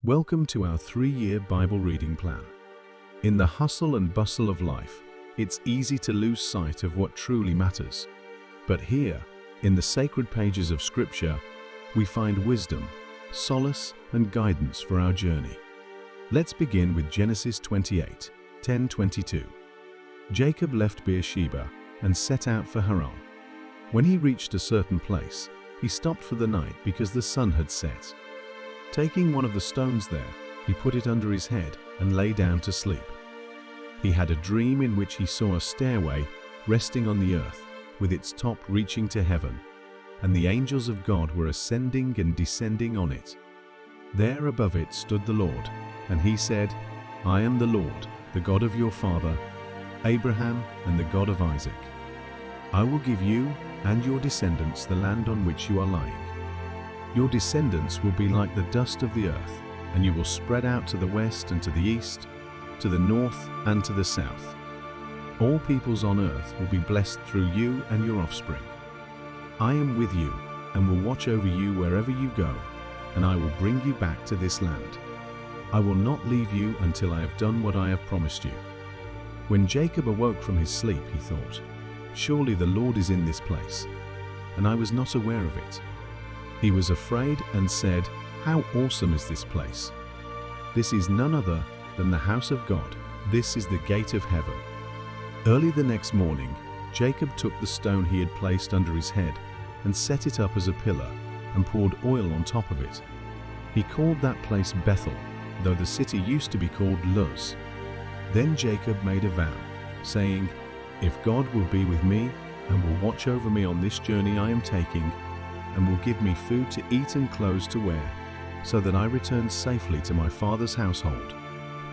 Welcome to our 3-year Bible reading plan. In the hustle and bustle of life, it's easy to lose sight of what truly matters. But here, in the sacred pages of Scripture, we find wisdom, solace, and guidance for our journey. Let's begin with Genesis 28:10-22. Jacob left Beersheba and set out for Haran. When he reached a certain place, he stopped for the night because the sun had set. Taking one of the stones there, he put it under his head and lay down to sleep. He had a dream in which he saw a stairway resting on the earth, with its top reaching to heaven, and the angels of God were ascending and descending on it. There above it stood the Lord, and he said, "I am the Lord, the God of your father, Abraham, and the God of Isaac. I will give you and your descendants the land on which you are lying. Your descendants will be like the dust of the earth, and you will spread out to the west and to the east, to the north and to the south. All peoples on earth will be blessed through you and your offspring. I am with you and will watch over you wherever you go, and I will bring you back to this land. I will not leave you until I have done what I have promised you." When Jacob awoke from his sleep, he thought, "Surely the Lord is in this place, and I was not aware of it." He was afraid and said, "How awesome is this place! This is none other than the house of God. This is the gate of heaven." Early the next morning, Jacob took the stone he had placed under his head and set it up as a pillar and poured oil on top of it. He called that place Bethel, though the city used to be called Luz. Then Jacob made a vow, saying, "If God will be with me and will watch over me on this journey I am taking, and will give me food to eat and clothes to wear, so that I return safely to my father's household,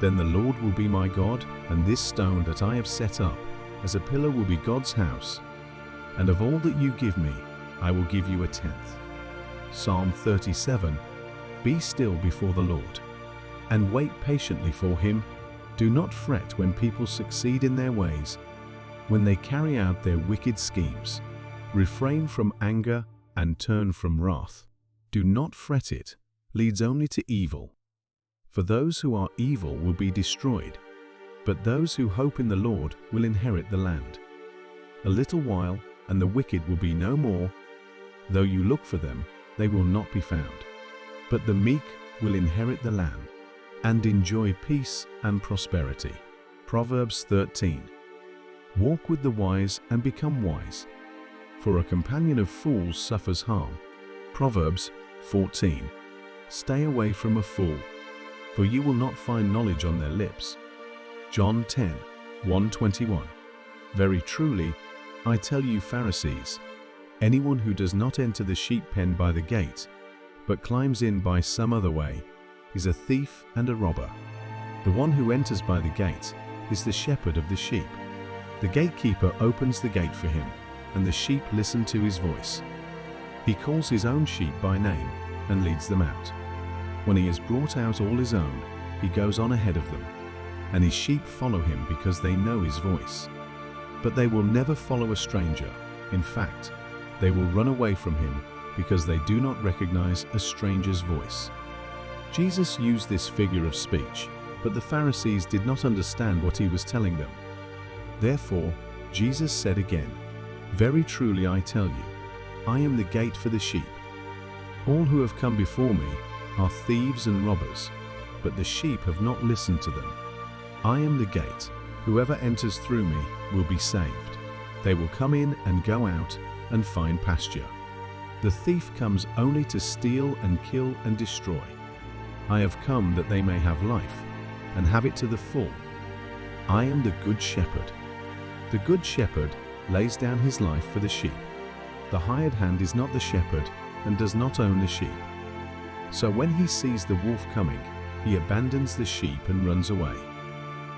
then the Lord will be my God, and this stone that I have set up as a pillar will be God's house. And of all that you give me, I will give you a tenth." Psalm 37. Be still before the Lord, and wait patiently for him. Do not fret when people succeed in their ways, when they carry out their wicked schemes. Refrain from anger and turn from wrath. Do not fret, it leads only to evil. For those who are evil will be destroyed, but those who hope in the Lord will inherit the land. A little while, and the wicked will be no more. Though you look for them, they will not be found. But the meek will inherit the land and enjoy peace and prosperity. Proverbs 13. Walk with the wise and become wise, for a companion of fools suffers harm. Proverbs 14. Stay away from a fool, for you will not find knowledge on their lips. John 10:1-21. Very truly, I tell you, Pharisees, anyone who does not enter the sheep pen by the gate, but climbs in by some other way, is a thief and a robber. The one who enters by the gate is the shepherd of the sheep. The gatekeeper opens the gate for him, and the sheep listen to his voice. He calls his own sheep by name and leads them out. When he has brought out all his own, he goes on ahead of them, and his sheep follow him because they know his voice. But they will never follow a stranger. In fact, they will run away from him because they do not recognize a stranger's voice. Jesus used this figure of speech, but the Pharisees did not understand what he was telling them. Therefore, Jesus said again, "Very truly I tell you, I am the gate for the sheep. All who have come before me are thieves and robbers, but the sheep have not listened to them. I am the gate. Whoever enters through me will be saved. They will come in and go out and find pasture. The thief comes only to steal and kill and destroy. I have come that they may have life and have it to the full. I am the good shepherd. The good shepherd lays down his life for the sheep. The hired hand is not the shepherd and does not own the sheep. So when he sees the wolf coming, he abandons the sheep and runs away.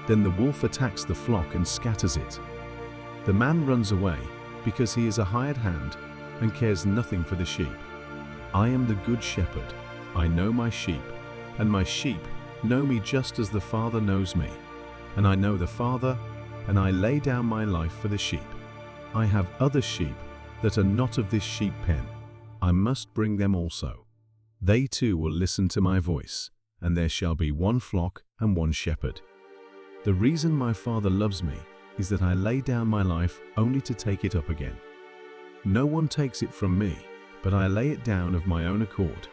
Then the wolf attacks the flock and scatters it. The man runs away because he is a hired hand and cares nothing for the sheep. I am the good shepherd. I know my sheep, and my sheep know me just as the Father knows me. And I know the Father, and I lay down my life for the sheep. I have other sheep that are not of this sheep pen. I must bring them also. They too will listen to my voice, and there shall be one flock and one shepherd. The reason my Father loves me is that I lay down my life only to take it up again. No one takes it from me, but I lay it down of my own accord.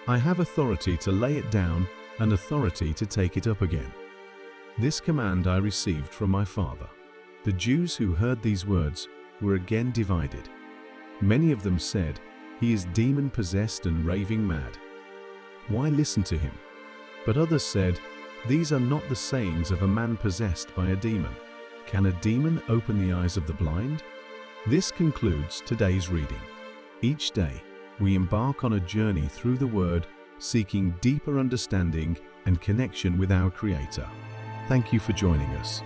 I have authority to lay it down and authority to take it up again. This command I received from my Father." The Jews who heard these words were again divided. Many of them said, "He is demon-possessed and raving mad. Why listen to him?" But others said, "These are not the sayings of a man possessed by a demon. Can a demon open the eyes of the blind?" This concludes today's reading. Each day, we embark on a journey through the Word, seeking deeper understanding and connection with our Creator. Thank you for joining us.